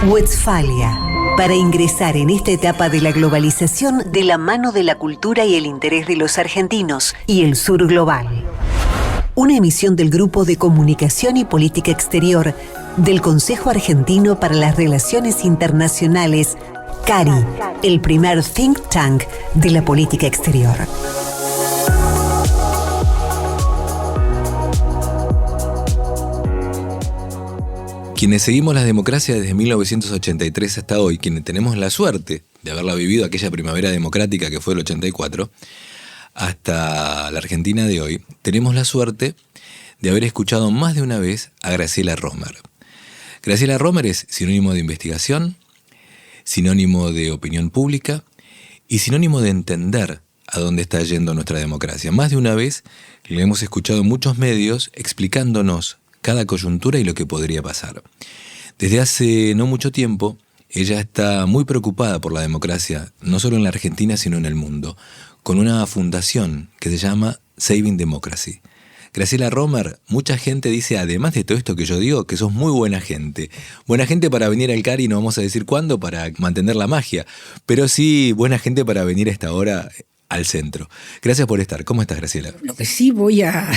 Westfalia, para ingresar en esta etapa de la globalización de la mano de la cultura y el interés de los argentinos y el sur global. Una emisión del Grupo de Comunicación y Política Exterior del Consejo Argentino para las Relaciones Internacionales, CARI, el primer think tank de la política exterior. Quienes seguimos la democracia desde 1983 hasta hoy, quienes tenemos la suerte de haberla vivido aquella primavera democrática que fue el 84, hasta la Argentina de hoy, tenemos la suerte de haber escuchado más de una vez a Graciela Romer. Graciela Romer es sinónimo de investigación, sinónimo de opinión pública y sinónimo de entender a dónde está yendo nuestra democracia. Más de una vez le hemos escuchado en muchos medios explicándonos cada coyuntura y lo que podría pasar. Desde hace no mucho tiempo, ella está muy preocupada por la democracia, no solo en la Argentina, sino en el mundo, con una fundación que se llama Saving Democracy. Graciela Romer, mucha gente dice, además de todo esto que yo digo, que sos muy buena gente. Buena gente para venir al CARI, no vamos a decir cuándo, para mantener la magia, pero sí buena gente para venir a esta hora al centro. Gracias por estar. ¿Cómo estás, Graciela? Lo que sí voy a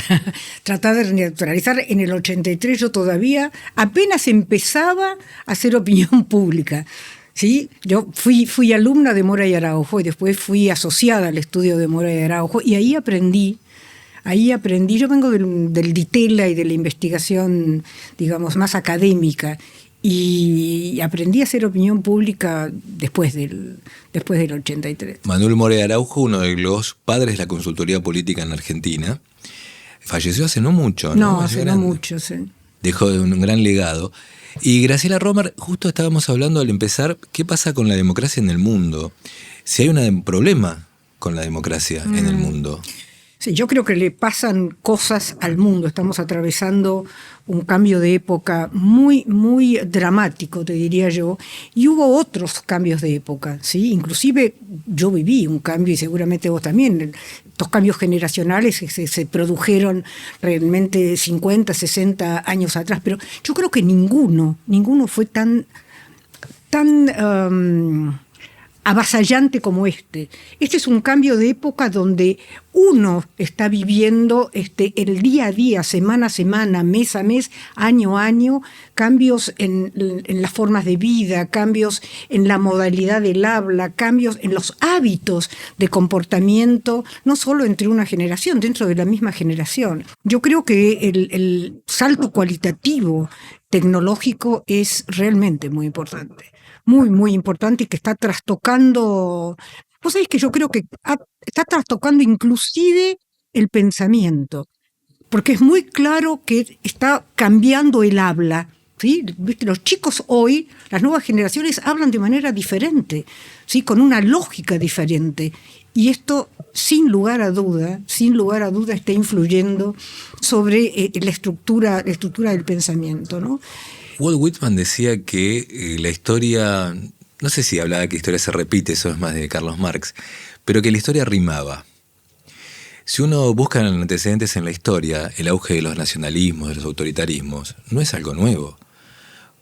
tratar de neutralizar, en el 83 yo todavía apenas empezaba a hacer opinión pública. ¿Sí? Yo fui alumna de Mora y Araujo y después fui asociada al estudio de Mora y Araujo y ahí aprendí, yo vengo del DITELA y de la investigación, digamos, más académica, y aprendí a hacer opinión pública después del 83. Manuel Mora y Araujo, uno de los padres de la consultoría política en Argentina, falleció hace no mucho, ¿no? No, hace no mucho, sí. Dejó un gran legado. Y Graciela Romer, justo estábamos hablando al empezar, ¿qué pasa con la democracia en el mundo? Si hay un problema con la democracia en el mundo. Sí, yo creo que le pasan cosas al mundo. Estamos atravesando un cambio de época muy, muy dramático, te diría yo, y hubo otros cambios de época, ¿sí? Inclusive yo viví un cambio, y seguramente vos también. Estos cambios generacionales se produjeron realmente 50, 60 años atrás, pero yo creo que ninguno fue tan avasallante como este. Este es un cambio de época donde uno está viviendo el día a día, semana a semana, mes a mes, año a año, cambios en las formas de vida, cambios en la modalidad del habla, cambios en los hábitos de comportamiento, no solo entre una generación, dentro de la misma generación. Yo creo que el salto cualitativo tecnológico es realmente muy importante. Muy, muy importante y que está trastocando, vos sabés que yo creo que está trastocando inclusive el pensamiento, porque es muy claro que está cambiando el habla, ¿sí? ¿Viste? Los chicos hoy, las nuevas generaciones hablan de manera diferente, ¿sí? Con una lógica diferente, y esto sin lugar a duda está influyendo sobre la estructura del pensamiento, ¿no? Walt Whitman decía que la historia, no sé si hablaba que la historia se repite, eso es más de Carlos Marx, pero que la historia rimaba. Si uno busca antecedentes en la historia, el auge de los nacionalismos, de los autoritarismos, no es algo nuevo,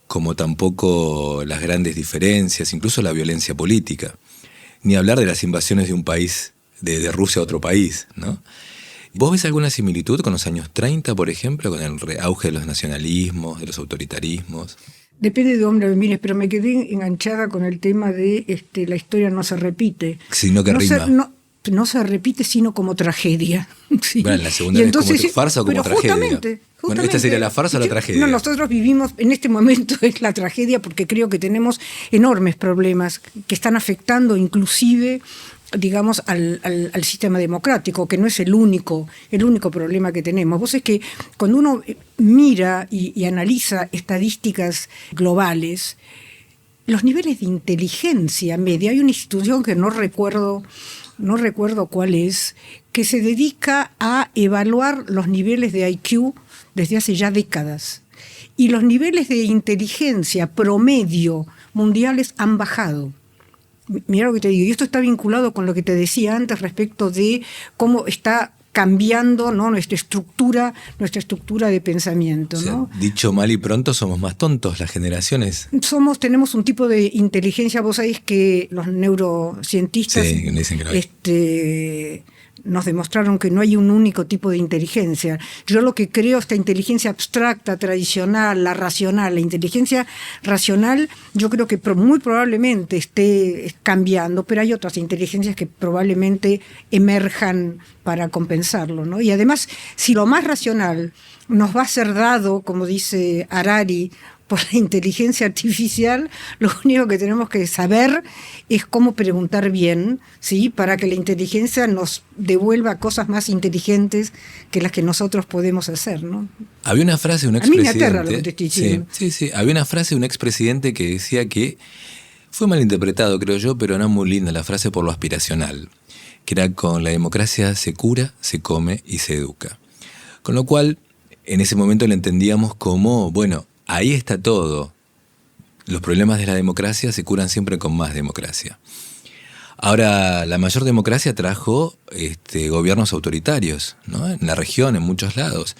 como tampoco las grandes diferencias, incluso la violencia política, ni hablar de las invasiones de un país, de Rusia a otro país, ¿no? ¿Vos ves alguna similitud con los años 30, por ejemplo, con el auge de los nacionalismos, de los autoritarismos? Depende de dónde me mires, pero me quedé enganchada con el tema de la historia no se repite. Sino que rima. No se repite, sino como tragedia. Sí. Bueno, la segunda vez como farsa o como tragedia. Justamente, bueno, ¿esta sería la farsa o la tragedia? No, nosotros vivimos, en este momento es la tragedia porque creo que tenemos enormes problemas que están afectando inclusive, digamos, al sistema democrático, que no es el único problema que tenemos. Vos es que cuando uno mira y analiza estadísticas globales, los niveles de inteligencia media, hay una institución que no recuerdo cuál es, que se dedica a evaluar los niveles de IQ desde hace ya décadas. Y los niveles de inteligencia promedio mundiales han bajado. Mira lo que te digo, y esto está vinculado con lo que te decía antes respecto de cómo está cambiando, ¿no?, nuestra estructura de pensamiento, O sea, ¿no? dicho mal y pronto, somos más tontos las generaciones. Tenemos un tipo de inteligencia, vos sabés que los neurocientistas Sí, dicen que no hay. Nos demostraron que no hay un único tipo de inteligencia. Yo lo que creo, esta inteligencia abstracta, tradicional, la inteligencia racional, yo creo que muy probablemente esté cambiando, pero hay otras inteligencias que probablemente emerjan para compensarlo, ¿no? Y además, si lo más racional nos va a ser dado, como dice Harari, por la inteligencia artificial, lo único que tenemos que saber es cómo preguntar bien, ¿sí?, para que la inteligencia nos devuelva cosas más inteligentes que las que nosotros podemos hacer, ¿no? Había una frase de un A mí me expresidente. aterra lo que te estoy diciendo. Sí. Había una frase de un expresidente que decía que fue malinterpretado, creo yo, pero era muy linda la frase por lo aspiracional, que era: con la democracia se cura, se come y se educa. Con lo cual, en ese momento lo entendíamos como, bueno, ahí está todo. Los problemas de la democracia se curan siempre con más democracia. Ahora, la mayor democracia trajo gobiernos autoritarios, ¿no?, en la región, en muchos lados.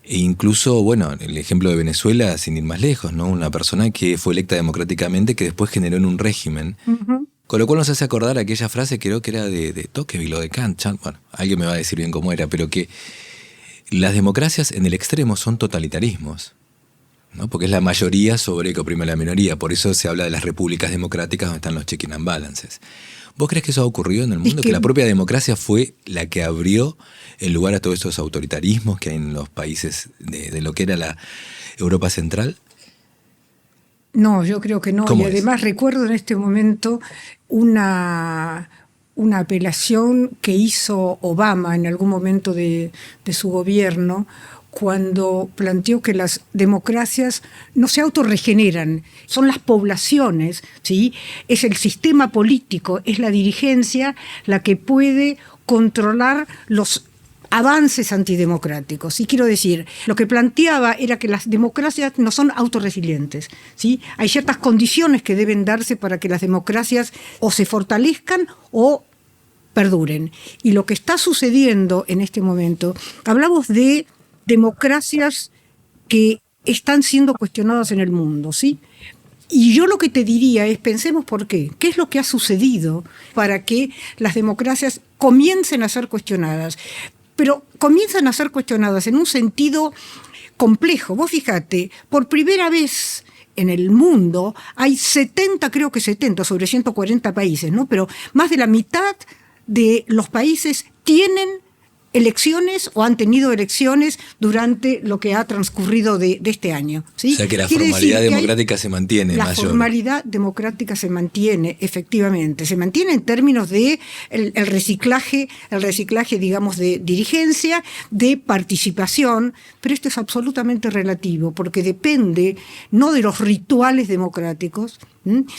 E incluso, bueno, el ejemplo de Venezuela, sin ir más lejos, ¿no?, una persona que fue electa democráticamente que después generó en un régimen. Uh-huh. Con lo cual nos hace acordar aquella frase, creo que era de Tocqueville o de Kant. Bueno, alguien me va a decir bien cómo era, pero que las democracias en el extremo son totalitarismos, ¿no?, porque es la mayoría sobre que oprime a la minoría. Por eso se habla de las repúblicas democráticas donde están los checking and balances. ¿Vos crees que eso ha ocurrido en el mundo? ¿Que la propia democracia fue la que abrió el lugar a todos esos autoritarismos que hay en los países de lo que era la Europa Central? No, yo creo que no. Y además recuerdo en este momento una apelación que hizo Obama en algún momento de su gobierno, cuando planteó que las democracias no se autorregeneran, son las poblaciones, ¿sí?, es el sistema político, es la dirigencia la que puede controlar los avances antidemocráticos. Y quiero decir, lo que planteaba era que las democracias no son autorresilientes, ¿sí? Hay ciertas condiciones que deben darse para que las democracias o se fortalezcan o perduren. Y lo que está sucediendo en este momento, hablamos de democracias que están siendo cuestionadas en el mundo, ¿sí? Y yo lo que te diría es, pensemos por qué. ¿Qué es lo que ha sucedido para que las democracias comiencen a ser cuestionadas? Pero comienzan a ser cuestionadas en un sentido complejo. Vos fíjate, por primera vez en el mundo hay 70 sobre 140 países, ¿no? Pero más de la mitad de los países tienen elecciones o han tenido elecciones durante lo que ha transcurrido de este año, ¿sí? O sea que la formalidad democrática se mantiene la mayor. La formalidad democrática se mantiene, efectivamente. Se mantiene en términos de el reciclaje, digamos, de dirigencia, de participación, pero esto es absolutamente relativo, porque depende no de los rituales democráticos,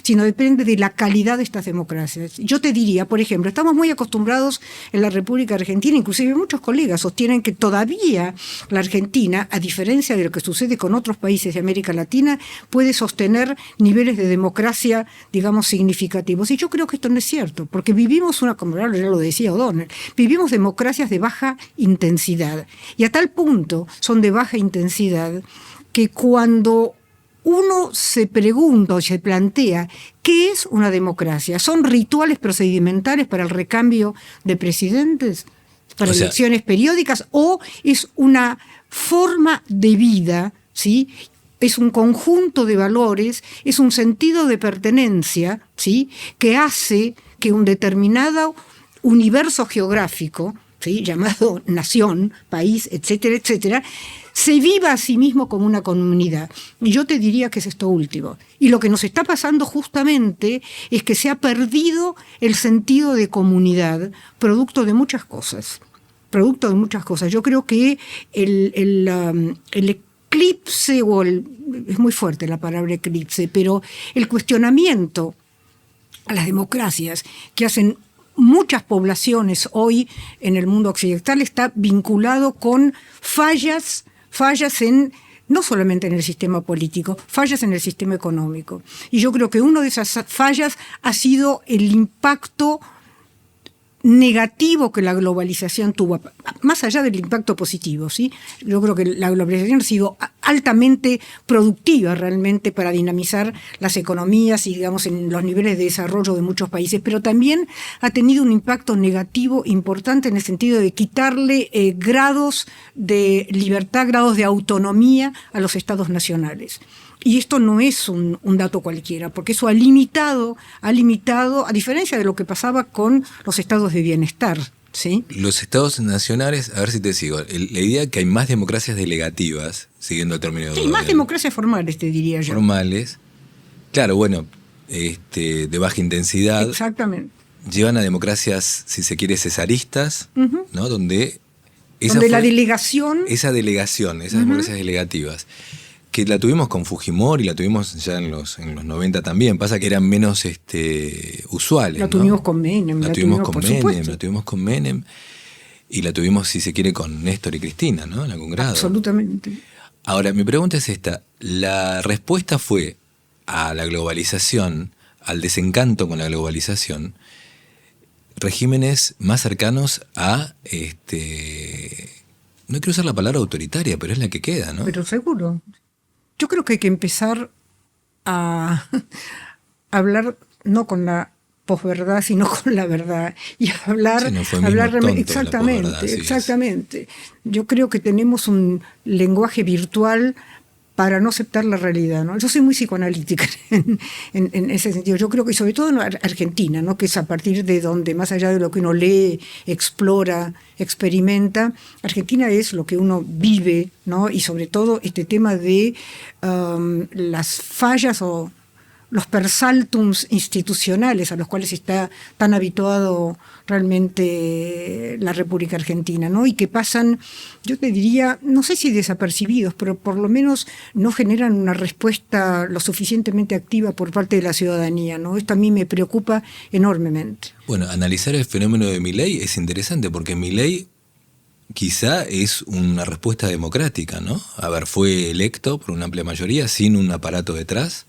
sino depende de la calidad de estas democracias. Yo te diría, por ejemplo, estamos muy acostumbrados en la República Argentina, inclusive muchos colegas sostienen que todavía la Argentina, a diferencia de lo que sucede con otros países de América Latina, puede sostener niveles de democracia, digamos, significativos. Y yo creo que esto no es cierto, porque vivimos como ya lo decía O'Donnell, vivimos democracias de baja intensidad. Y a tal punto son de baja intensidad que cuando uno se pregunta o se plantea ¿qué es una democracia? ¿Son rituales procedimentales para el recambio de presidentes, para elecciones periódicas, o es una forma de vida, ¿sí? Es un conjunto de valores, es un sentido de pertenencia, ¿sí?, que hace que un determinado universo geográfico, ¿sí?, llamado nación, país, etcétera, etcétera, se viva a sí mismo como una comunidad. Y yo te diría que es esto último. Y lo que nos está pasando justamente es que se ha perdido el sentido de comunidad, producto de muchas cosas. Yo creo que el eclipse, es muy fuerte la palabra eclipse, pero el cuestionamiento a las democracias que hacen muchas poblaciones hoy en el mundo occidental está vinculado con fallas no solamente en el sistema político, fallas en el sistema económico. Y yo creo que una de esas fallas ha sido el impacto negativo que la globalización tuvo, más allá del impacto positivo, ¿sí? Yo creo que la globalización ha sido altamente productiva realmente para dinamizar las economías y, digamos, en los niveles de desarrollo de muchos países, pero también ha tenido un impacto negativo importante en el sentido de quitarle grados de libertad, grados de autonomía a los estados nacionales. Y esto no es un dato cualquiera, porque eso ha limitado, a diferencia de lo que pasaba con los estados de bienestar, ¿sí? Los estados nacionales, a ver si te sigo, la idea que hay más democracias delegativas, siguiendo el término... Sí, más democracias formales, te diría yo. Formales, claro, bueno, de baja intensidad. Exactamente. Llevan a democracias, si se quiere, cesaristas, ¿no? Donde la delegación... Esas democracias delegativas, que la tuvimos con Fujimori y la tuvimos ya en los 90 también. Pasa que eran menos usuales. La tuvimos con Menem. La tuvimos con Menem. Y la tuvimos, si se quiere, con Néstor y Cristina, ¿no? En algún grado. Absolutamente. Ahora, mi pregunta es esta. La respuesta fue a la globalización, al desencanto con la globalización, regímenes más cercanos a... no quiero usar la palabra autoritaria, pero es la que queda, ¿no? Pero seguro. Yo creo que hay que empezar a hablar no con la posverdad, sino con la verdad. Y hablar, exactamente. Yo creo que tenemos un lenguaje virtual para no aceptar la realidad, ¿no? Yo soy muy psicoanalítica en ese sentido. Yo creo que sobre todo en Argentina, ¿no? Que es a partir de donde, más allá de lo que uno lee, explora, experimenta, Argentina es lo que uno vive, ¿no? Y sobre todo este tema de las fallas o los persaltums institucionales a los cuales está tan habituado realmente la República Argentina, ¿no? Y que pasan, yo te diría, no sé si desapercibidos, pero por lo menos no generan una respuesta lo suficientemente activa por parte de la ciudadanía, ¿no? Esto a mí me preocupa enormemente. Bueno, analizar el fenómeno de Milei es interesante porque Milei quizá es una respuesta democrática, ¿no? A ver, fue electo por una amplia mayoría sin un aparato detrás.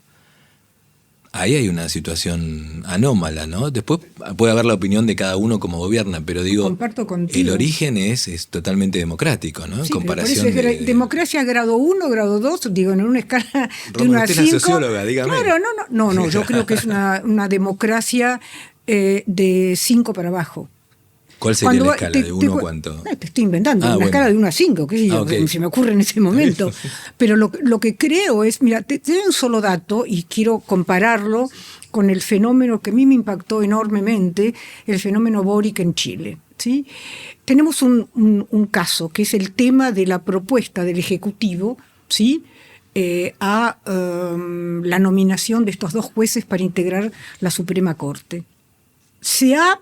Ahí hay una situación anómala, ¿no? Después puede haber la opinión de cada uno como gobierna, pero digo, comparto contigo. El origen es totalmente democrático, ¿no? En sí, comparación por eso es democracia grado 1, grado 2, digo, en una escala de 1 a 5. Usted es la socióloga, dígame. Claro, no, yo creo que es una democracia de 5 para abajo. ¿Cuál sería la escala? ¿De 1 a cuánto? Te estoy inventando, una escala de 1 a 5, qué sé yo, okay. Se me ocurre en ese momento. Pero lo que creo es, mira, te doy un solo dato y quiero compararlo con el fenómeno que a mí me impactó enormemente, el fenómeno Boric en Chile, ¿sí? Tenemos un caso, que es el tema de la propuesta del Ejecutivo, ¿sí? A la nominación de estos 2 jueces para integrar la Suprema Corte. Se ha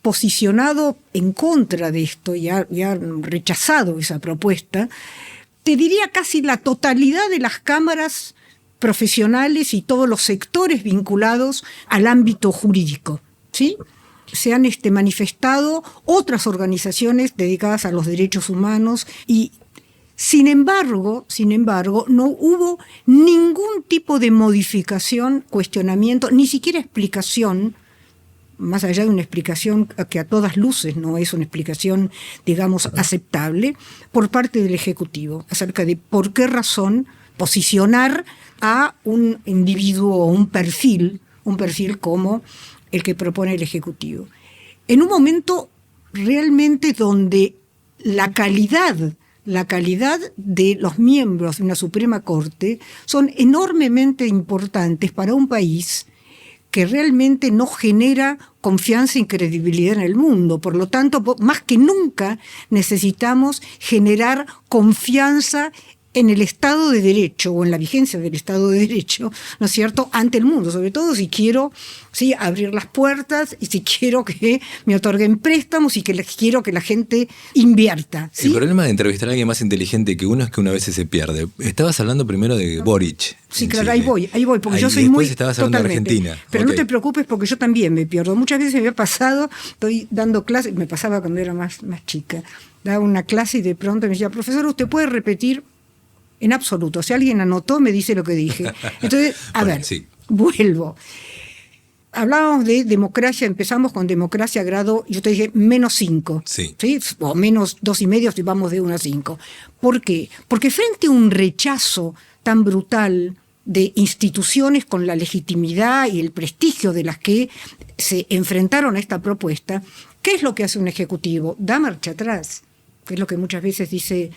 posicionado en contra de esto y ha rechazado esa propuesta, te diría casi la totalidad de las cámaras profesionales y todos los sectores vinculados al ámbito jurídico, ¿sí? Se han manifestado otras organizaciones dedicadas a los derechos humanos y sin embargo, no hubo ningún tipo de modificación, cuestionamiento, ni siquiera explicación, más allá de una explicación que a todas luces no es una explicación, digamos, aceptable, por parte del Ejecutivo, acerca de por qué razón posicionar a un individuo o un perfil como el que propone el Ejecutivo. En un momento realmente donde la calidad de los miembros de una Suprema Corte son enormemente importantes para un país que realmente no genera confianza y credibilidad en el mundo. Por lo tanto, más que nunca necesitamos generar confianza en el Estado de Derecho o en la vigencia del Estado de Derecho, ¿no es cierto?, ante el mundo, sobre todo si quiero abrir las puertas y si quiero que me otorguen préstamos y quiero que la gente invierta. ¿Sí? El problema de entrevistar a alguien más inteligente que uno es que una vez se pierde. Estabas hablando primero de Boric. Sí, claro, ahí voy, porque yo soy después muy... estabas hablando de Argentina. Pero no te preocupes porque yo también me pierdo. Muchas veces me había pasado, estoy dando clases, me pasaba cuando era más chica, daba una clase y de pronto me decía, profesor, ¿usted puede repetir? En absoluto. Si alguien anotó, me dice lo que dije. Entonces, a ver, vuelvo. hablábamos de democracia, empezamos con democracia grado, yo te dije -5, Sí. ¿sí? O -2,5 si vamos de 1 a 5. ¿Por qué? Porque frente a un rechazo tan brutal de instituciones con la legitimidad y el prestigio de las que se enfrentaron a esta propuesta, ¿qué es lo que hace un ejecutivo? Da marcha atrás, que es lo que muchas veces dice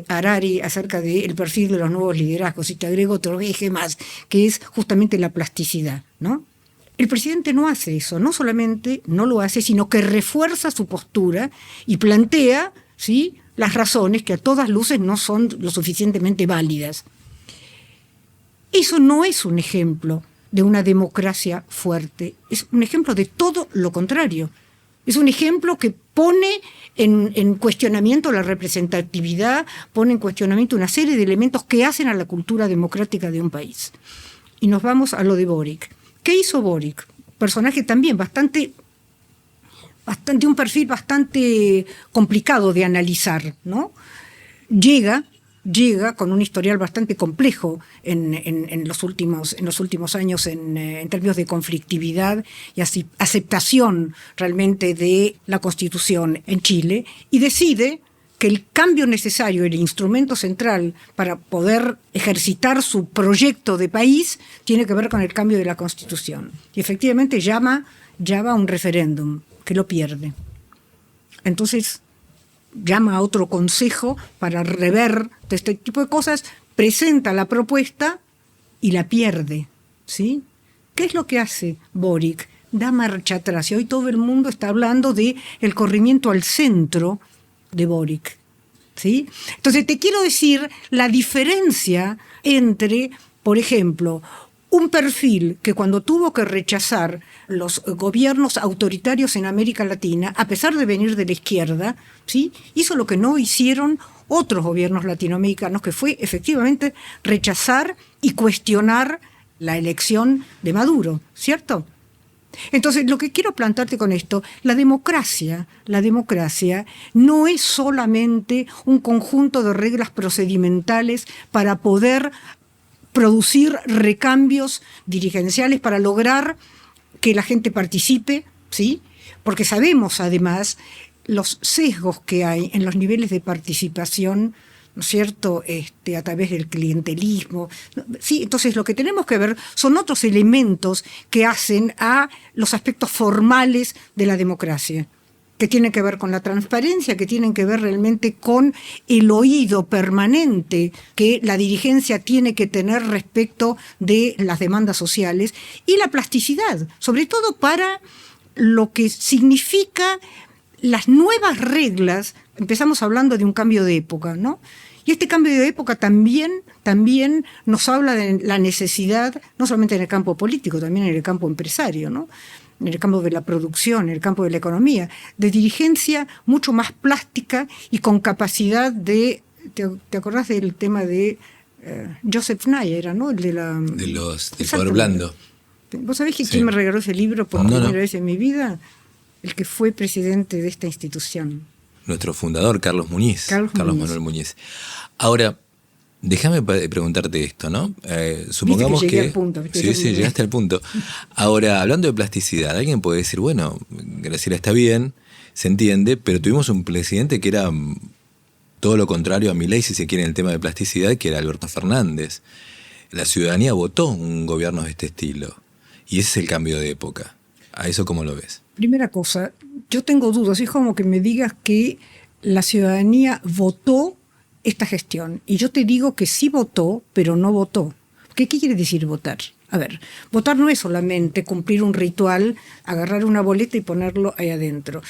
Harari acerca del perfil de los nuevos liderazgos, y te agrego otro eje más, que es justamente la plasticidad, ¿no? El presidente no hace eso, no solamente no lo hace, sino que refuerza su postura y plantea, ¿sí?, las razones que a todas luces no son lo suficientemente válidas. Eso no es un ejemplo de una democracia fuerte, es un ejemplo de todo lo contrario. Es un ejemplo que pone en cuestionamiento la representatividad, pone en cuestionamiento una serie de elementos que hacen a la cultura democrática de un país. Y nos vamos a lo de Boric. ¿Qué hizo Boric? Personaje también un perfil bastante complicado de analizar, ¿no? Llega con un historial bastante complejo en los últimos años en términos de conflictividad y aceptación realmente de la Constitución en Chile, y decide que el cambio necesario, el instrumento central para poder ejercitar su proyecto de país, tiene que ver con el cambio de la Constitución. Y efectivamente llama a un referéndum, que lo pierde. Entonces llama a otro consejo para rever este tipo de cosas, presenta la propuesta y la pierde, ¿sí? ¿Qué es lo que hace Boric? Da marcha atrás, y hoy todo el mundo está hablando de el corrimiento al centro de Boric, ¿sí? Entonces te quiero decir la diferencia entre, por ejemplo, un perfil que cuando tuvo que rechazar los gobiernos autoritarios en América Latina, a pesar de venir de la izquierda, ¿sí?, hizo lo que no hicieron otros gobiernos latinoamericanos, que fue efectivamente rechazar y cuestionar la elección de Maduro, ¿cierto? Entonces, lo que quiero plantearte con esto, la democracia no es solamente un conjunto de reglas procedimentales para poder producir recambios dirigenciales, para lograr que la gente participe, ¿sí? Porque sabemos además los sesgos que hay en los niveles de participación, ¿no es cierto?, a través del clientelismo. Sí, entonces lo que tenemos que ver son otros elementos que hacen a los aspectos formales de la democracia, que tienen que ver con la transparencia, que tienen que ver realmente con el oído permanente que la dirigencia tiene que tener respecto de las demandas sociales, y la plasticidad, sobre todo para lo que significa las nuevas reglas. Empezamos hablando de un cambio de época, ¿no? Y este cambio de época también nos habla de la necesidad, no solamente en el campo político, también en el campo empresario, ¿no?, en el campo de la producción, en el campo de la economía, de dirigencia mucho más plástica y con capacidad de... ¿Te acordás del tema de Joseph Nye, ¿no? El de del poder blando. ¿Vos sabés quién me regaló ese libro por primera vez en mi vida? El que fue presidente de esta institución. Nuestro fundador, Carlos Muñiz. Carlos Manuel Muñiz. Ahora, déjame preguntarte esto, ¿no? Supongamos que llegué al punto. Sí, llegaste al punto. Ahora, hablando de plasticidad, alguien puede decir, bueno, Graciela, está bien, se entiende, pero tuvimos un presidente que era todo lo contrario a Milei, si se quiere, en el tema de plasticidad, que era Alberto Fernández. La ciudadanía votó un gobierno de este estilo, y ese es el cambio de época. ¿A eso cómo lo ves? Primera cosa, yo tengo dudas, es como que me digas que la ciudadanía votó esta gestión, y yo te digo que sí votó, pero no votó. ¿Qué quiere decir votar? A ver, votar no es solamente cumplir un ritual, agarrar una boleta y ponerlo ahí adentro.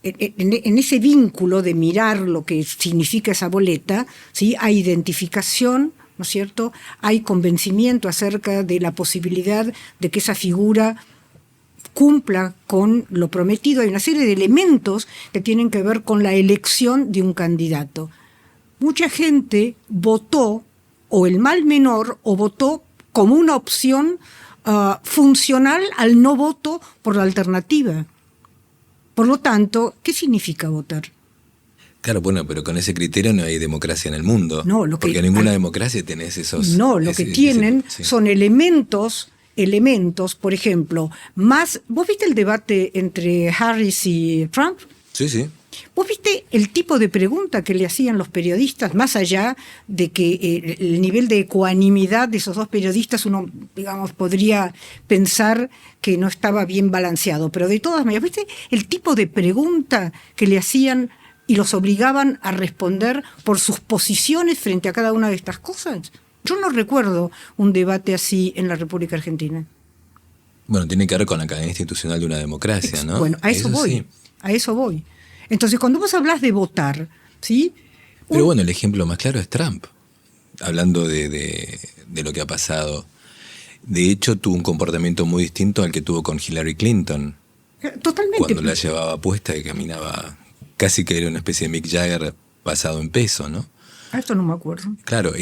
En ese vínculo de mirar lo que significa esa boleta, ¿sí?, hay identificación, ¿no es cierto?, hay convencimiento acerca de la posibilidad de que esa figura cumpla con lo prometido. Hay una serie de elementos que tienen que ver con la elección de un candidato. Mucha gente votó o el mal menor o votó como una opción funcional al no voto por la alternativa. Por lo tanto, ¿qué significa votar? Claro, bueno, pero con ese criterio no hay democracia en el mundo. No, porque en ninguna democracia tenés esos... No, lo que tienen son elementos elementos, por ejemplo, más... ¿Vos viste el debate entre Harris y Trump? Sí, sí. ¿Vos viste el tipo de pregunta que le hacían los periodistas, más allá de que el nivel de ecuanimidad de esos dos periodistas uno, digamos, podría pensar que no estaba bien balanceado? Pero de todas maneras, ¿viste el tipo de pregunta que le hacían y los obligaban a responder por sus posiciones frente a cada una de estas cosas? Yo no recuerdo un debate así en la República Argentina. Bueno, tiene que ver con la cadena institucional de una democracia, ¿no? Bueno, a eso voy, sí. a eso voy. Entonces, cuando vos hablas de votar, ¿sí? Pero bueno, el ejemplo más claro es Trump, hablando de lo que ha pasado. De hecho, tuvo un comportamiento muy distinto al que tuvo con Hillary Clinton. Totalmente. Cuando la llevaba puesta y caminaba, casi que era una especie de Mick Jagger basado en peso, ¿no? Esto no me acuerdo. Claro,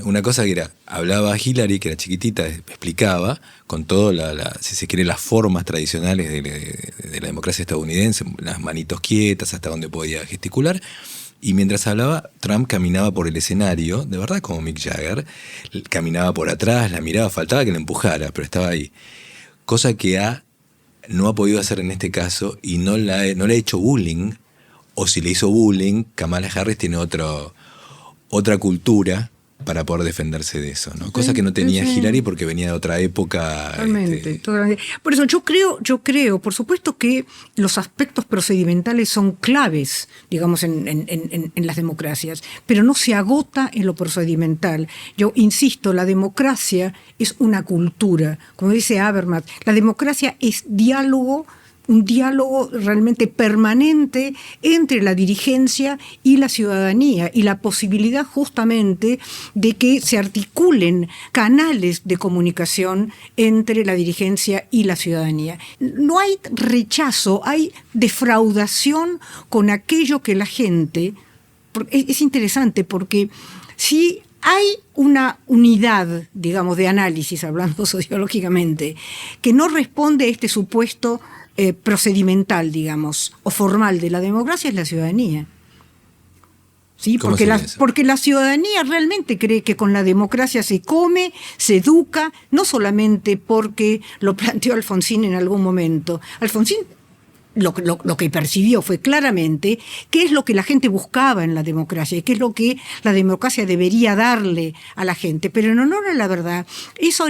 una cosa que era, hablaba a Hillary, que era chiquitita, explicaba con todo, si se quiere, las formas tradicionales de la democracia estadounidense, las manitos quietas, hasta donde podía gesticular, y mientras hablaba, Trump caminaba por el escenario, de verdad como Mick Jagger, caminaba por atrás, la miraba, faltaba que la empujara, pero estaba ahí. Cosa que no ha podido hacer en este caso, y no le ha hecho bullying, o si le hizo bullying, Kamala Harris tiene otra cultura para poder defenderse de eso, ¿no? Cosa que no tenía Hillary porque venía de otra época. Totalmente. Por eso yo creo, por supuesto que los aspectos procedimentales son claves, digamos, en las democracias, pero no se agota en lo procedimental. Yo insisto, la democracia es una cultura. Como dice Habermas, la democracia es diálogo, un diálogo realmente permanente entre la dirigencia y la ciudadanía, y la posibilidad justamente de que se articulen canales de comunicación entre la dirigencia y la ciudadanía. No hay rechazo, hay defraudación con aquello que la gente... Es interesante porque si hay una unidad, digamos, de análisis, hablando sociológicamente, que no responde a este supuesto procedimental, digamos, o formal de la democracia, es la ciudadanía. ¿Sí? Porque la ciudadanía realmente cree que con la democracia se come, se educa, no solamente porque lo planteó Alfonsín en algún momento. Alfonsín lo que percibió fue claramente qué es lo que la gente buscaba en la democracia y qué es lo que la democracia debería darle a la gente. Pero en honor a la verdad,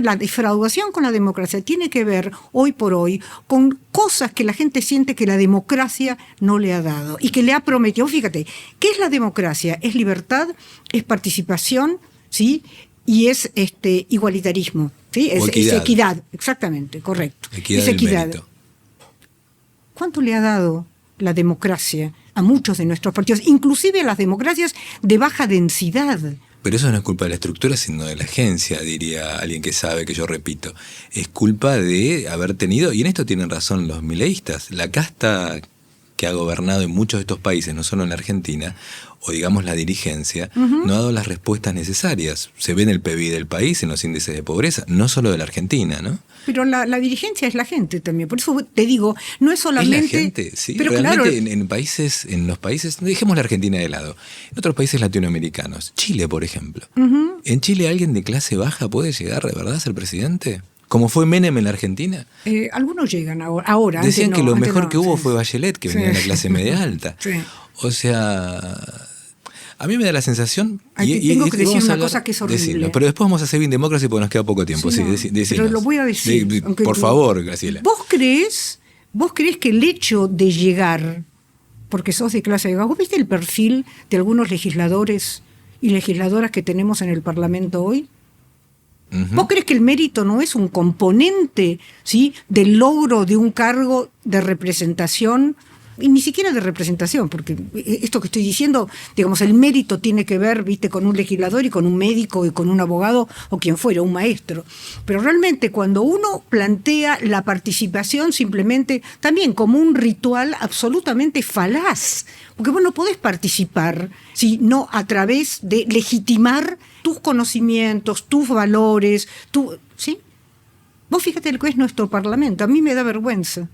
la defraudación con la democracia tiene que ver, hoy por hoy, con cosas que la gente siente que la democracia no le ha dado y que le ha prometido. Fíjate, ¿qué es la democracia? Es libertad, es participación, ¿sí? Y es igualitarismo, ¿sí? Es equidad, exactamente, correcto. Equidad es equidad. Mérito. ¿Cuánto le ha dado la democracia a muchos de nuestros partidos, inclusive a las democracias de baja densidad? Pero eso no es culpa de la estructura, sino de la agencia, diría alguien que sabe, que yo repito. Es culpa de haber tenido, y en esto tienen razón los mileístas, la casta que ha gobernado en muchos de estos países, no solo en la Argentina, o digamos la dirigencia, no ha dado las respuestas necesarias. Se ve en el PBI del país, en los índices de pobreza, no solo de la Argentina, ¿no? Pero la dirigencia es la gente también, por eso te digo, no es solamente... Es la gente, sí, pero realmente claro, en los países, dejemos la Argentina de lado, en otros países latinoamericanos, Chile por ejemplo, ¿en Chile alguien de clase baja puede llegar de verdad a ser presidente? ¿Como fue Menem en la Argentina? Algunos llegan ahora. Decían que lo mejor que hubo sí. fue Bachelet, que venía de la clase media alta. Sí. O sea... A mí me da la sensación... Tengo que decir una cosa que es horrible. Decirlo, pero después vamos a hacer bien democracia porque nos queda poco tiempo. Sí, pero lo voy a decir. Por favor, Graciela. ¿Vos creés que el hecho de llegar, porque sos de clase baja, vos viste el perfil de algunos legisladores y legisladoras que tenemos en el Parlamento hoy? ¿Vos crees que el mérito no es un componente, ¿sí?, del logro de un cargo de representación? Y ni siquiera de representación, porque esto que estoy diciendo, digamos, el mérito tiene que ver, viste, con un legislador y con un médico y con un abogado o quien fuera, un maestro. Pero realmente cuando uno plantea la participación simplemente también como un ritual absolutamente falaz, porque vos no podés participar sino a través de legitimar tus conocimientos, tus valores, ¿sí? Vos fíjate lo que es nuestro Parlamento. A mí me da vergüenza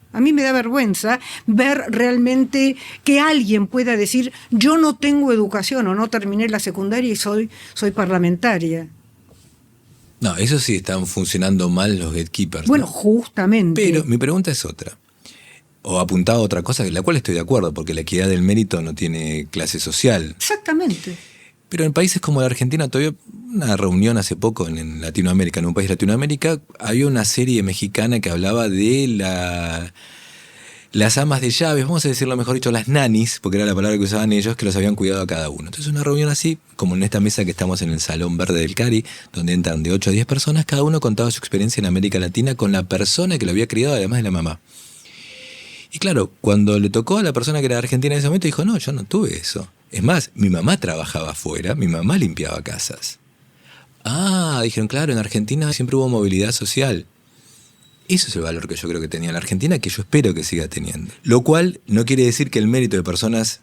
ver realmente que alguien pueda decir yo no tengo educación o no terminé la secundaria y soy parlamentaria. No, eso sí, están funcionando mal los gatekeepers. Bueno, ¿no? justamente. Pero mi pregunta es otra. O apuntaba a otra cosa, la cual estoy de acuerdo, porque la equidad del mérito no tiene clase social. Exactamente. Pero en países como la Argentina, todavía una reunión hace poco en Latinoamérica, en un país de Latinoamérica, había una serie mexicana que hablaba de las amas de llaves, vamos a decirlo mejor dicho, las nanis, porque era la palabra que usaban ellos, que los habían cuidado a cada uno. Entonces una reunión así, como en esta mesa que estamos en el Salón Verde del Cari, donde entran de 8 a 10 personas, cada uno contaba su experiencia en América Latina con la persona que lo había criado, además de la mamá. Y claro, cuando le tocó a la persona que era argentina en ese momento, dijo, no, yo no tuve eso. Es más, mi mamá trabajaba afuera, mi mamá limpiaba casas. Ah, dijeron, claro, en Argentina siempre hubo movilidad social. Eso es el valor que yo creo que tenía la Argentina, que yo espero que siga teniendo. Lo cual no quiere decir que el mérito de personas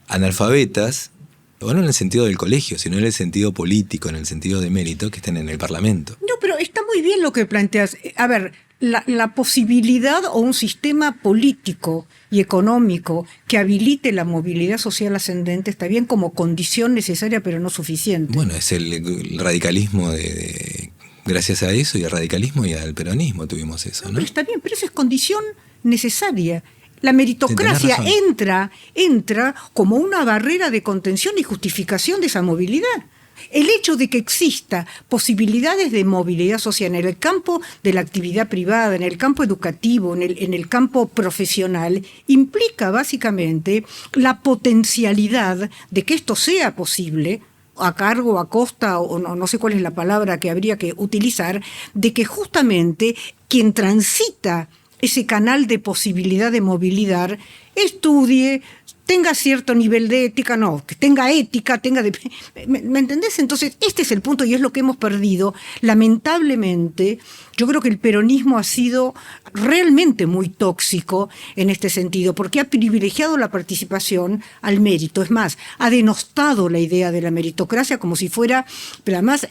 analfabetas, o no en el sentido del colegio, sino en el sentido político, en el sentido de mérito, que estén en el Parlamento. No, pero está muy bien lo que planteas. A ver, la posibilidad o un sistema político y económico que habilite la movilidad social ascendente está bien como condición necesaria, pero no suficiente. Bueno, es el radicalismo gracias a eso y al radicalismo y al peronismo tuvimos eso, ¿no? Pero está bien, pero esa es condición necesaria. La meritocracia entra como una barrera de contención y justificación de esa movilidad. El hecho de que exista posibilidades de movilidad social en el campo de la actividad privada, en el campo educativo, en el campo profesional, implica básicamente la potencialidad de que esto sea posible, a cargo, a costa, o no sé cuál es la palabra que habría que utilizar, de que justamente quien transita ese canal de posibilidad de movilidad estudie, tenga cierto nivel de ética, no, que tenga ética, ¿me entendés? Entonces, este es el punto y es lo que hemos perdido. Lamentablemente, yo creo que el peronismo ha sido realmente muy tóxico en este sentido, porque ha privilegiado la participación al mérito. Es más, ha denostado la idea de la meritocracia como si fuera, pero además,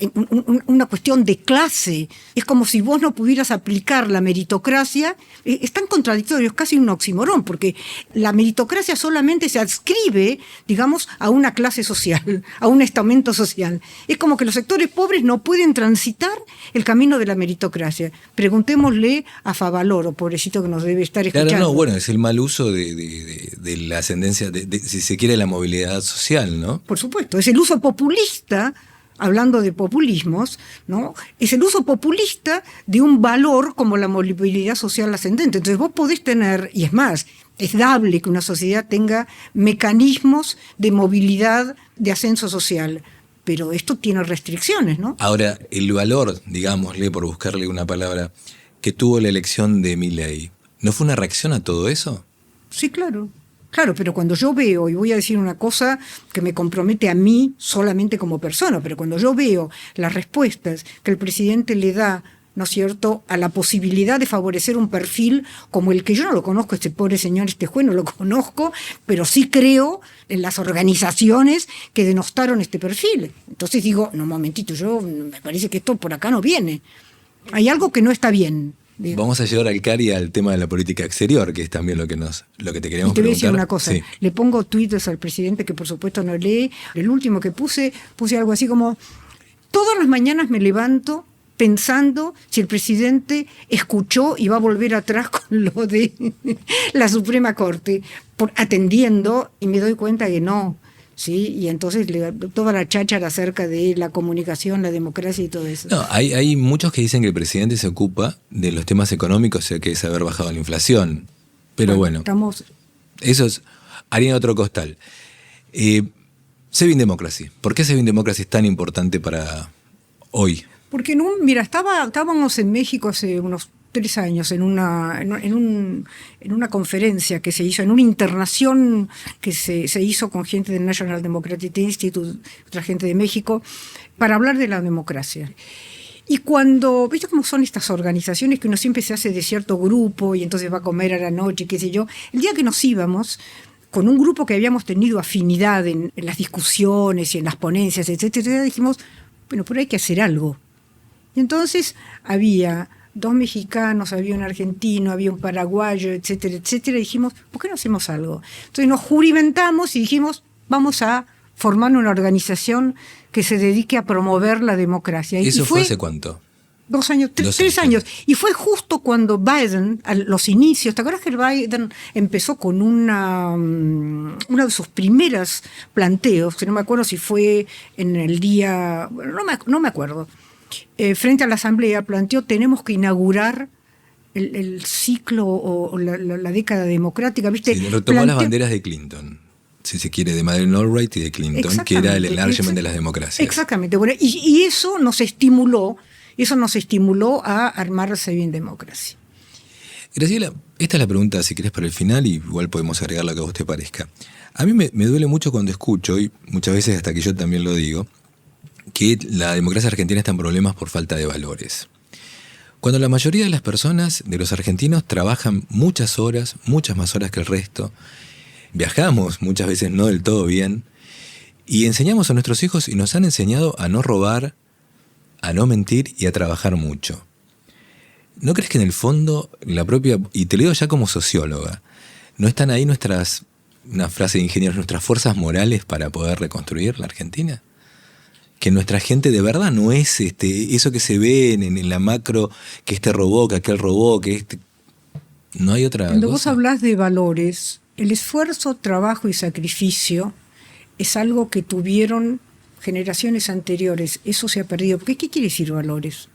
una cuestión de clase. Es como si vos no pudieras aplicar la meritocracia. Es tan contradictorio, es casi un oxímoron, porque la meritocracia solamente se adscribe, digamos, a una clase social, a un estamento social. Es como que los sectores pobres no pueden transitar el camino de la meritocracia. Preguntémosle a Favaloro, pobrecito que nos debe estar escuchando. Claro, no, bueno, es el mal uso de la ascendencia, si se quiere, la movilidad social, ¿no? Por supuesto, es el uso populista, hablando de populismos, ¿no? Es el uso populista de un valor como la movilidad social ascendente. Entonces vos podés tener, y es más, es dable que una sociedad tenga mecanismos de movilidad, de ascenso social, pero esto tiene restricciones, ¿no? Ahora, el valor, digámosle, por buscarle una palabra, que tuvo la elección de Milei, ¿no fue una reacción a todo eso? Sí, claro. Claro, pero cuando yo veo, y voy a decir una cosa que me compromete a mí solamente como persona, pero cuando yo veo las respuestas que el presidente le da, ¿no es cierto?, a la posibilidad de favorecer un perfil como el que yo no lo conozco, este pobre señor, este juez no lo conozco, pero sí creo en las organizaciones que denostaron este perfil. Entonces digo, no, un momentito, me parece que esto por acá no viene. Hay algo que no está bien. Vamos a llevar al Cari al tema de la política exterior, que es también lo que te queríamos preguntar. Y te voy a decir una cosa, sí. Le pongo tweets al presidente que por supuesto no lee. El último que puse algo así como, todas las mañanas me levanto pensando si el presidente escuchó y va a volver atrás con lo de la Suprema Corte, atendiendo, y me doy cuenta que no. ¿Sí? Y entonces toda la cháchara acerca de la comunicación, la democracia y todo eso. No, hay muchos que dicen que el presidente se ocupa de los temas económicos, o sea, que es haber bajado la inflación. Pero bueno, eso es harina de otro costal. Saving Democracy. ¿Por qué Saving Democracy es tan importante para hoy? Porque estábamos en México hace unos 3 años en una conferencia que se hizo, en una internación que se hizo con gente del National Democratic Institute, otra gente de México, para hablar de la democracia. Y cuando, ¿viste cómo son estas organizaciones que uno siempre se hace de cierto grupo y entonces va a comer a la noche, qué sé yo? El día que nos íbamos, con un grupo que habíamos tenido afinidad en las discusiones y en las ponencias, etcétera, dijimos, bueno, pero hay que hacer algo. Y entonces había 2 mexicanos, había un argentino, había un paraguayo, etcétera, etcétera, y dijimos, ¿por qué no hacemos algo? Entonces nos jurimentamos y dijimos, vamos a formar una organización que se dedique a promover la democracia. ¿Eso fue hace cuánto? 2 años, 3 años. Y fue justo cuando Biden, a los inicios, ¿te acuerdas que Biden empezó con uno de sus primeros planteos, que no me acuerdo si fue en el día, bueno, no me acuerdo, frente a la Asamblea planteó, tenemos que inaugurar el ciclo o la década democrática, ¿viste? Sí, retomó las banderas de Clinton, si se quiere, de Madeleine Albright y de Clinton, que era el enlargement de las democracias. Exactamente, bueno, y eso nos estimuló a armarse bien democracia. Graciela, esta es la pregunta, si querés, para el final, y igual podemos agregar lo que a vos te parezca. A mí me duele mucho cuando escucho, y muchas veces hasta que yo también lo digo, que la democracia argentina está en problemas por falta de valores. Cuando la mayoría de las personas, de los argentinos, trabajan muchas horas, muchas más horas que el resto, viajamos muchas veces no del todo bien, y enseñamos a nuestros hijos y nos han enseñado a no robar, a no mentir y a trabajar mucho. ¿No crees que en el fondo la propia, y te lo digo ya como socióloga, no están ahí una frase de ingenieros, nuestras fuerzas morales para poder reconstruir la Argentina? Que nuestra gente de verdad no es eso que se ve en la macro, que este robó, que aquel robó, que no hay otra Cuando cosa. vos hablás de valores, el esfuerzo, trabajo y sacrificio es algo que tuvieron generaciones anteriores. Eso se ha perdido. ¿Qué quiere decir valores?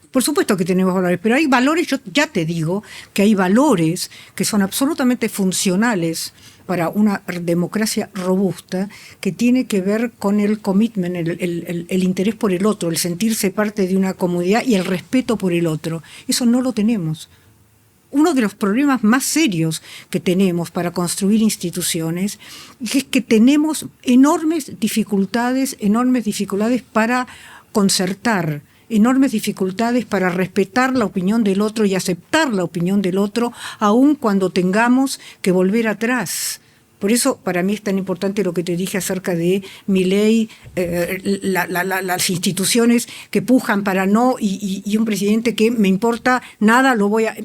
Por supuesto que tenemos valores, pero hay valores, yo ya te digo que hay valores que son absolutamente funcionales para una democracia robusta, que tiene que ver con el commitment, el interés por el otro, el sentirse parte de una comunidad y el respeto por el otro. Eso no lo tenemos. Uno de los problemas más serios que tenemos para construir instituciones es que tenemos enormes dificultades para concertar, enormes dificultades para respetar la opinión del otro y aceptar la opinión del otro, aun cuando tengamos que volver atrás. Por eso, para mí es tan importante lo que te dije acerca de Milei, las instituciones que pujan para no, y un presidente que me importa nada, lo voy a...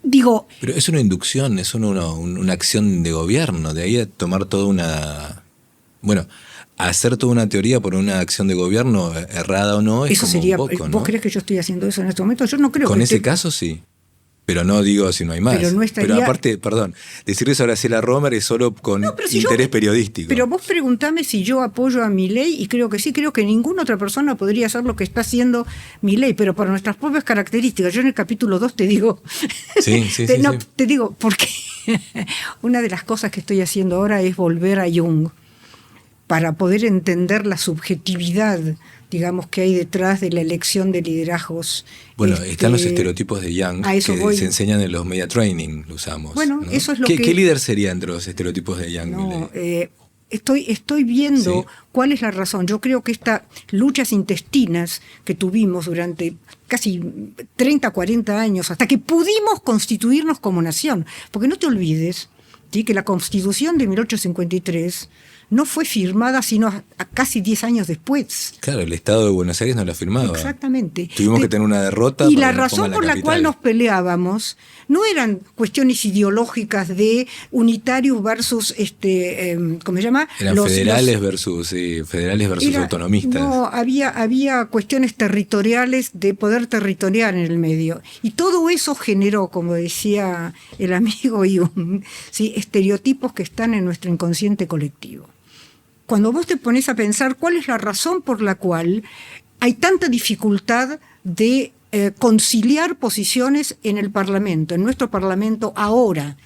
digo... Pero es una inducción, es una acción de gobierno, de ahí a tomar toda una... Bueno, hacer toda una teoría por una acción de gobierno, errada o no, es eso como sería, un poco, ¿no? ¿Vos crees que yo estoy haciendo eso en este momento? Yo no creo Con que ese caso sí. Pero no digo si no hay más. Pero aparte, perdón, decir eso a Graciela Romer es solo con interés periodístico. Pero vos preguntame si yo apoyo a Milei, y creo que sí, creo que ninguna otra persona podría hacer lo que está haciendo Milei, pero por nuestras propias características. Yo en el capítulo 2 te digo... Sí. Te digo, porque una de las cosas que estoy haciendo ahora es volver a Jung, para poder entender la subjetividad, digamos, que hay detrás de la elección de liderazgos. Bueno, están los estereotipos de Jung que se enseñan en los media training, lo usamos. Bueno, ¿no? eso es lo ¿Qué líder sería entre los estereotipos de Jung? No, estoy viendo cuál es la razón. Yo creo que estas luchas intestinas que tuvimos durante casi 30, 40 años, hasta que pudimos constituirnos como nación, porque no te olvides, ¿sí?, que la Constitución de 1853 no fue firmada sino a casi 10 años después. Claro, el Estado de Buenos Aires no la firmaba. Exactamente. Tuvimos que tener una derrota. Y la razón por la cual nos peleábamos no eran cuestiones ideológicas de unitarios versus, ¿cómo se llama? Eran federales versus autonomistas. No, había cuestiones territoriales, de poder territorial en el medio. Y todo eso generó, como decía el amigo Jung, ¿sí?, estereotipos que están en nuestro inconsciente colectivo. Cuando vos te pones a pensar cuál es la razón por la cual hay tanta dificultad de conciliar posiciones en el Parlamento, en nuestro Parlamento ahora,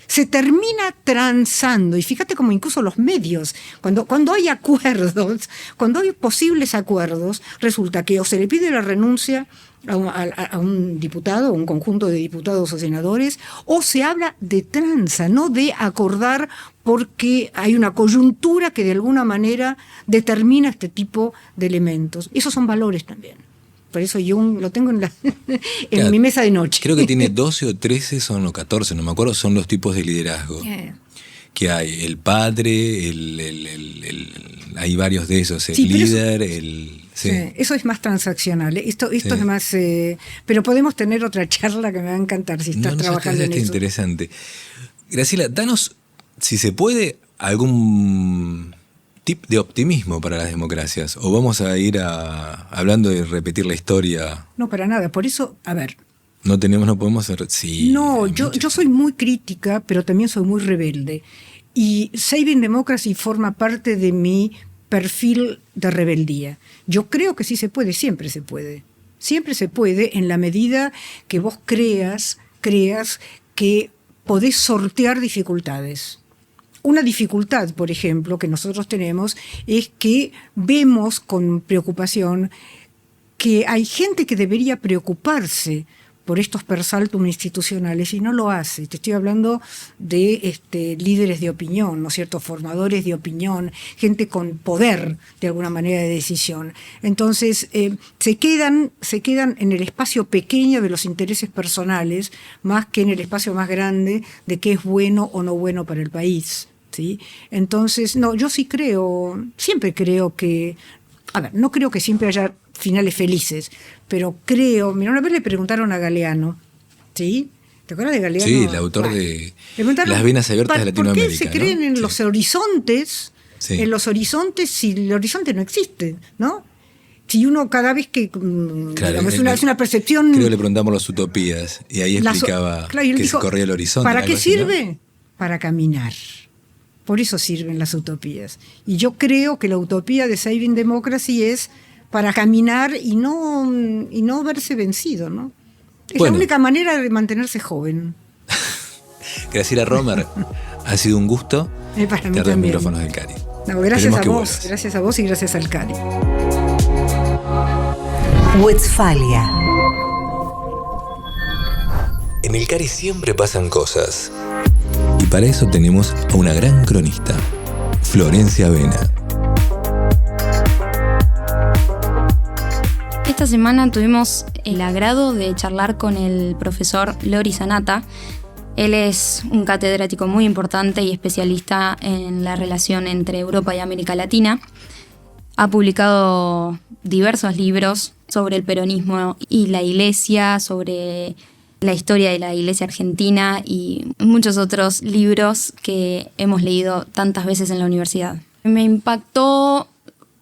se termina transando, y fíjate como incluso los medios, cuando hay acuerdos, cuando hay posibles acuerdos, resulta que o se le pide la renuncia a un diputado, un conjunto de diputados o senadores, o se habla de tranza, no de acordar porque hay una coyuntura que de alguna manera determina este tipo de elementos. Esos son valores también. Por eso yo lo tengo en mi mesa de noche. Creo que tiene 12 o 13, son o 14, no me acuerdo, son los tipos de liderazgo. Que hay el padre, hay varios de esos, el líder, eso es más transaccional. Esto es más... pero podemos tener otra charla que me va a encantar si estás trabajando en eso. Interesante. Graciela, danos, si se puede, algún tip de optimismo para las democracias? ¿O vamos a ir hablando de repetir la historia? No, para nada. Por eso, a ver. No podemos ser... Sí, no, yo soy muy crítica, pero también soy muy rebelde. Y Saving Democracy forma parte de mi perfil de rebeldía. Yo creo que sí se puede, siempre se puede. Siempre se puede en la medida que vos creas que podés sortear dificultades. Una dificultad, por ejemplo, que nosotros tenemos es que vemos con preocupación que hay gente que debería preocuparse por estos persaltum institucionales y no lo hace. Te estoy hablando de líderes de opinión, ¿no es cierto?, formadores de opinión, gente con poder de alguna manera de decisión. Entonces se quedan en el espacio pequeño de los intereses personales más que en el espacio más grande de qué es bueno o no bueno para el país, ¿sí? Entonces, no, yo sí siempre creo que, a ver, no creo que siempre haya finales felices, pero creo, mira, una vez le preguntaron a Galeano, ¿sí? ¿Te acuerdas de Galeano? Sí, el autor de Las venas abiertas de Latinoamérica. ¿Por qué se creen en los horizontes? Sí. En los horizontes, si el horizonte no existe, ¿no? Si uno cada vez que, claro, digamos, es una percepción... Creo que le preguntamos las utopías y ahí explicaba que se corría el horizonte. ¿Para qué sirve? ¿No? Para caminar. Por eso sirven las utopías. Y yo creo que la utopía de Saving Democracy es para caminar y no verse vencido, ¿no? Es la única manera de mantenerse joven. Graciela Romer, ha sido un gusto. Para mí también. Los micrófonos del Cari. No, gracias a vos y gracias al Cari. Westfalia. En el Cari siempre pasan cosas. Y para eso tenemos a una gran cronista, Florencia Avena. Esta semana tuvimos el agrado de charlar con el profesor Lori Sanata. Él es un catedrático muy importante y especialista en la relación entre Europa y América Latina. Ha publicado diversos libros sobre el peronismo y la Iglesia, sobre la historia de la Iglesia argentina y muchos otros libros que hemos leído tantas veces en la universidad. Me impactó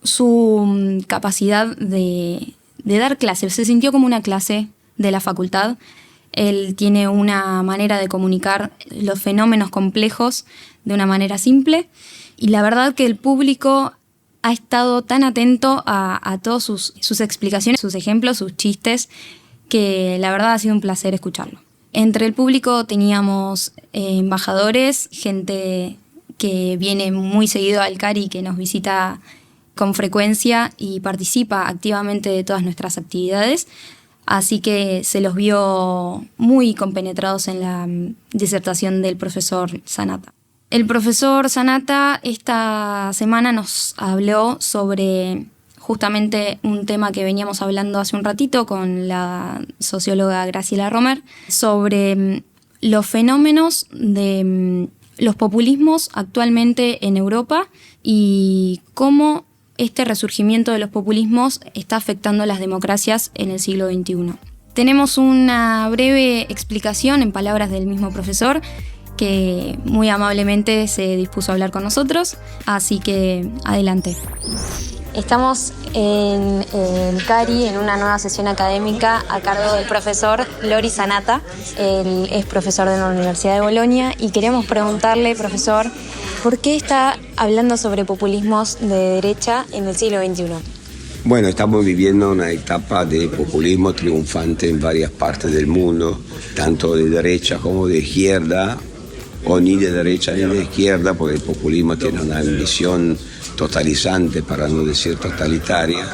su capacidad de dar clases. Se sintió como una clase de la facultad. Él tiene una manera de comunicar los fenómenos complejos de una manera simple y la verdad que el público ha estado tan atento a todas sus explicaciones, sus ejemplos, sus chistes, que la verdad ha sido un placer escucharlo. Entre el público teníamos embajadores, gente que viene muy seguido al Cari, que nos visita con frecuencia y participa activamente de todas nuestras actividades, así que se los vio muy compenetrados en la disertación del profesor Sanata. El profesor Sanata esta semana nos habló sobre justamente un tema que veníamos hablando hace un ratito con la socióloga Graciela Romer, sobre los fenómenos de los populismos actualmente en Europa y cómo este resurgimiento de los populismos está afectando a las democracias en el siglo XXI. Tenemos una breve explicación en palabras del mismo profesor que muy amablemente se dispuso a hablar con nosotros, así que adelante. Estamos en el Cari en una nueva sesión académica a cargo del profesor Lori Sanata. Él es profesor de la Universidad de Bolonia y queremos preguntarle, profesor, ¿por qué está hablando sobre populismos de derecha en el siglo XXI? Bueno, estamos viviendo una etapa de populismo triunfante en varias partes del mundo, tanto de derecha como de izquierda, o ni de derecha ni de izquierda, porque el populismo tiene una ambición totalizante, para no decir totalitaria,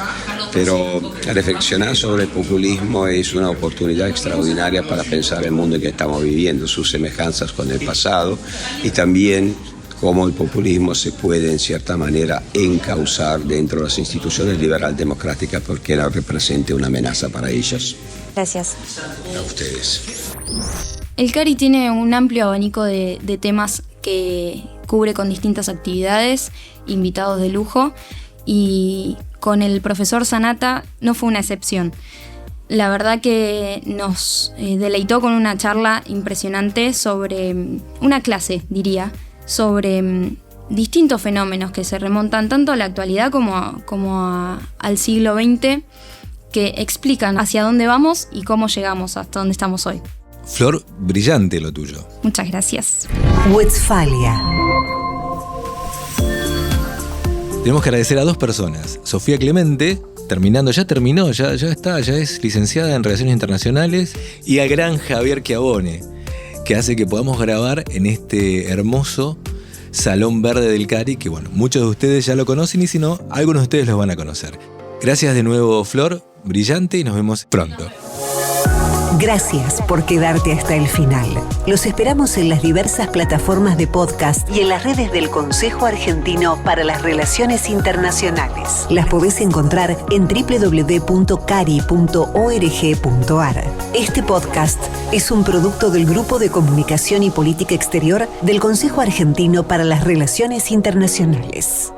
pero reflexionar sobre el populismo es una oportunidad extraordinaria para pensar el mundo en que estamos viviendo, sus semejanzas con el pasado y también cómo el populismo se puede en cierta manera encauzar dentro de las instituciones liberal-democráticas porque no represente una amenaza para ellas. Gracias. A ustedes. El Cari tiene un amplio abanico de temas que cubre con distintas actividades, invitados de lujo, y con el profesor Sanata no fue una excepción. La verdad que nos deleitó con una charla impresionante sobre una clase, diría, sobre distintos fenómenos que se remontan tanto a la actualidad como al siglo XX, que explican hacia dónde vamos y cómo llegamos hasta donde estamos hoy. Flor, brillante lo tuyo. Muchas gracias. Westfalia. Tenemos que agradecer a 2 personas. Sofía Clemente, ya terminó, ya es licenciada en Relaciones Internacionales, y al gran Javier Chiavone, que hace que podamos grabar en este hermoso Salón Verde del CARI, que bueno, muchos de ustedes ya lo conocen y si no, algunos de ustedes los van a conocer. Gracias de nuevo, Flor, brillante, y nos vemos pronto. Gracias por quedarte hasta el final. Los esperamos en las diversas plataformas de podcast y en las redes del Consejo Argentino para las Relaciones Internacionales. Las podés encontrar en www.cari.org.ar. Este podcast es un producto del Grupo de Comunicación y Política Exterior del Consejo Argentino para las Relaciones Internacionales.